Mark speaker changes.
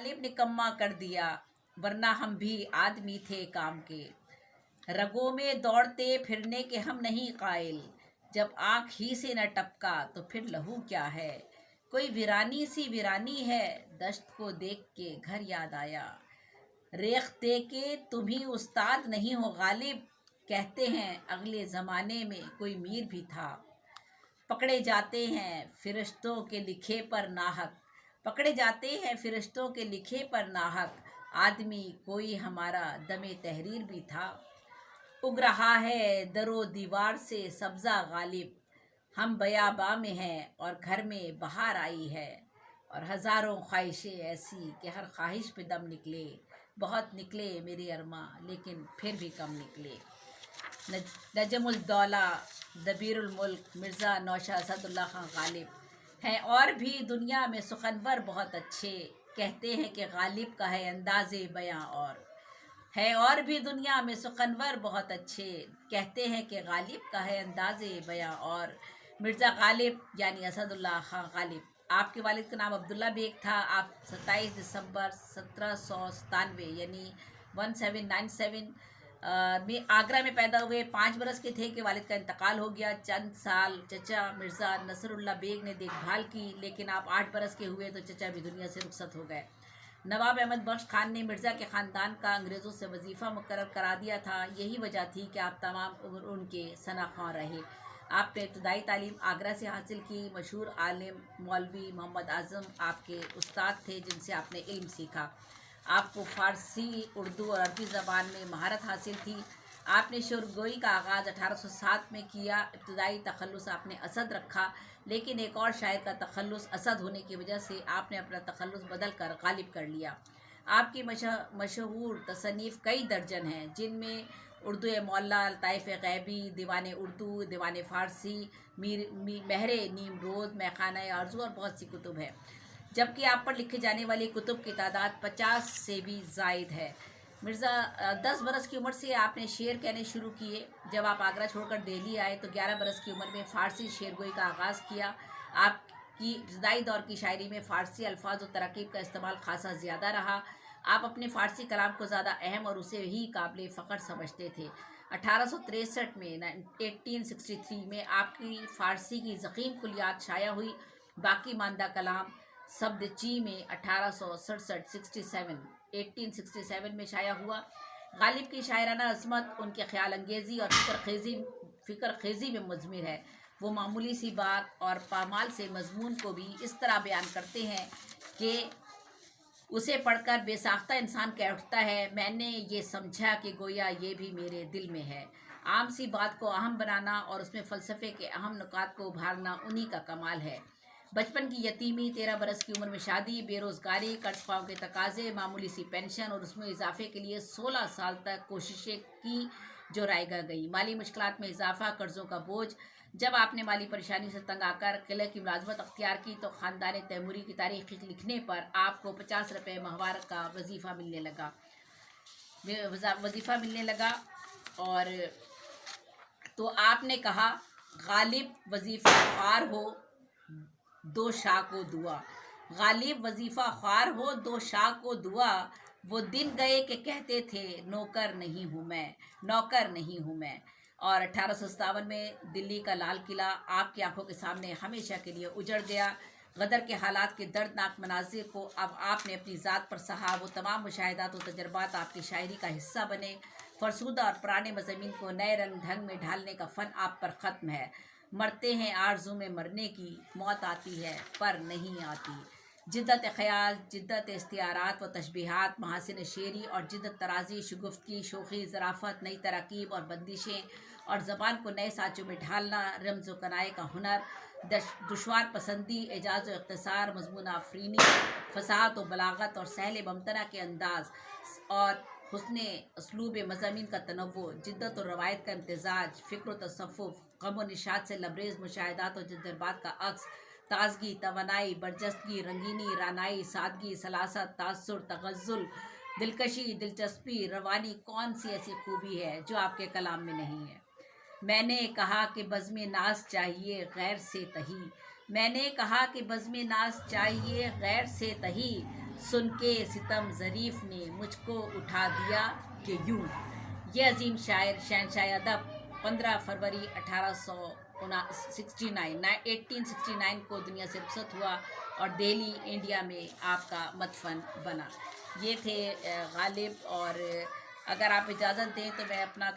Speaker 1: गालिब निकम्मा कर दिया, वरना हम भी आदमी थे काम के। रगों में दौड़ते फिरने के हम नहीं कायल, जब आँख ही से न टपका तो फिर लहू क्या है। कोई वीरानी सी वीरानी है, दश्त को देख के घर याद आया। रेख्ते के तुम ही उस्ताद नहीं हो गालिब, कहते हैं अगले ज़माने में कोई मीर भी था। पकड़े जाते हैं फरिश्तों के लिखे पर नाहक, पकड़े जाते हैं फरिश्तों के लिखे पर नाहक। आदमी कोई हमारा दमे तहरीर भी था। उग रहा है दरो दीवार से सब्ज़ा गालिब, हम बयाबा में हैं और घर में बहार आई है। और हज़ारों ख्वाहिशें ऐसी कि हर ख्वाहिश पे दम निकले, बहुत निकले मेरे अरमा लेकिन फिर भी कम निकले। नजमुल दौला दबीरुल मुल्क मिर्ज़ा नौशाद असदुल्लाह खान गालिब हैं। और भी दुनिया में सुखनवर बहुत अच्छे, कहते हैं कि गालिब का है अंदाज़े बयां और है। और भी दुनिया में सुखनवर बहुत अच्छे, कहते हैं कि गालिब का है अंदाज़े बयां और। मिर्ज़ा गालिब यानी असदुल्लाह खान गालिब, आपके वालिद का नाम अब्दुल्ला बेग था। आप 27 दिसंबर 1797 यानी 1797 में आगरा में पैदा हुए। 5 बरस के थे कि वालिद का इंतकाल हो गया। चंद साल चचा मिर्ज़ा नसरुल्लाह बेग ने देखभाल की, लेकिन आप 8 बरस के हुए तो चचा भी दुनिया से रुखसत हो गए। नवाब अहमद बख्श खान ने मिर्ज़ा के ख़ानदान का अंग्रेज़ों से वजीफ़ा मुकर्रर करा दिया था। यही वजह थी कि आप तमाम उम्र उनके सना ख़्वां रहे। आपने इब्तदाई तालीम आगरा से हासिल की। मशहूर आलिम मौलवी मोहम्मद आज़म आपके उस्ताद थे जिनसे आपने इल्म सीखा। आपको फ़ारसी, उर्दू और अरबी ज़बान में महारत हासिल थी। आपने शुरगोई का आगाज़ 1807 में किया। इब्तदाई तखल्लुस आपने असद रखा, लेकिन एक और शायर का तखल्लुस असद होने की वजह से आपने अपना तखल्लुस बदल कर गालिब कर लिया। आपकी मशहूर तसनीफ़ कई दर्जन हैं, जिनमें उर्दू मौला, लताइफ़ गैबी, दीवान उर्दू, दीवान फ़ारसी, महरे नीम रोज़, मैखाना आरज़ू और बहुत सी कुतुब है। जबकि आप पर लिखे जाने वाली कुतुब की तादाद 50 से भी ज़ायद है। मिर्ज़ा 10 बरस की उम्र से आपने शेर कहने शुरू किए। जब आप आगरा छोड़कर दिल्ली आए तो 11 बरस की उम्र में फ़ारसी शेरगोई का आगाज़ किया। आपकी इब्तदाई दौर की शायरी में फ़ारसी अल्फाज और तरकीब का इस्तेमाल खासा ज़्यादा रहा। आप अपने फ़ारसी कलाम को ज़्यादा अहम और उसे ही काबिल फ़ख्र समझते थे। 1863 में 1863 में आपकी फ़ारसी की ज़ख़ीम कुलियात शाया हुई। बाकी मानदा कलाम शब्दची में 1867 में शाया हुआ। गालिब की शायराना अज़मत उनके ख़्याल अंगेज़ी और फ़िक्र खेज़ी में मुज़मिर है। वो मामूली सी बात और पामाल से मज़मून को भी इस तरह बयान करते हैं कि उसे पढ़कर बेसाख्ता इंसान कह उठता है, मैंने ये समझा कि गोया ये भी मेरे दिल में है। आम सी बात को अहम बनाना और उसमें फ़लसफ़े के अहम नुकात को उभारना उन्हीं का कमाल है। बचपन की यतीमी, 13 बरस की उम्र में शादी, बेरोज़गारी, कर्ज ख्वाहों के तकाजे, मामूली सी पेंशन और उसमें इजाफे के लिए 16 साल तक कोशिशें की जो रायगा गई। माली मुश्किलात में इजाफा, कर्ज़ों का बोझ। जब आपने माली परेशानी से तंग आकर किले की मुलाजमत अख्तियार की तो ख़ानदान तैमूरी की तारीख़ लिखने पर आपको 50 रुपये माहवार का वजीफ़ा मिलने लगा। और तो आपने कहा, गालिब वजीफ़ा ख्वार हो दो शाह को दुआ, गालिब वजीफ़ा ख्वार हो दो शाह को दुआ। वो दिन गए कि कहते थे नौकर नहीं हूँ मैं। और 1857 में दिल्ली का लाल किला आपकी आंखों के सामने हमेशा के लिए उजड़ गया। गदर के हालात के दर्दनाक मनाजिर को अब आपने अपनी ज़ात पर सहा। वो तमाम मुशाहिदात और तजर्बात आपकी शायरी का हिस्सा बने। फरसुदा और पुराने मज़ामीन को नए रंग ढंग में ढालने का फ़न आप पर ख़त्म है। मरते हैं आरज़ू में मरने की, मौत आती है पर नहीं आती। जिद्दत ख़याल, जिद्दत इख्तियारात व तशबीहात, महासिन शेरी और जिद्दत तराज़ी, शुगुफ्ती, शोखी, ज़राफ़त, नई तरकीब और बंदिशें और ज़बान को नए साँचों में ढालना, रम्ज़ व कनाए का हुनर, दुश्वार पसंदी, एजाज़ व इख्तिसार, मज़मून आफ़रीनी, फ़साहत व बलागत और सहल ममतना के अंदाज़ और हुस्ने उसलूब मज़ामीन का तनव्वुर, जिद्दत और रवायत का इम्तिज़ाज, फ़िक्र व तसव्वुफ़, ग़म व निशात से लबरेज़ मुशाहिदात और तजर्बात का अक्स, ताज़गी, तवानाई, बरजस्तगी, रंगीनी, रानाई, सादगी, सलासत, तासुर, तग़ज़्ज़ुल, दिलकशी, दिलचस्पी, रवानी, कौन सी ऐसी खूबी है जो आपके कलाम में नहीं है। मैंने कहा कि बज़्म नाज़ चाहिए गैर से तही, मैंने कहा कि बज़्म नाज़ चाहिए गैर से तही, سن کے ستم ظریف نے مجھ کو اٹھا دیا کہ یوں. یہ عظیم شاعر شہنشاہ ادب 15 فروری 1869 کو دنیا سے رخصت ہوا اور دہلی انڈیا میں آپ کا مدفن بنا. یہ تھے غالب. اور اگر آپ اجازت دیں تو میں اپنا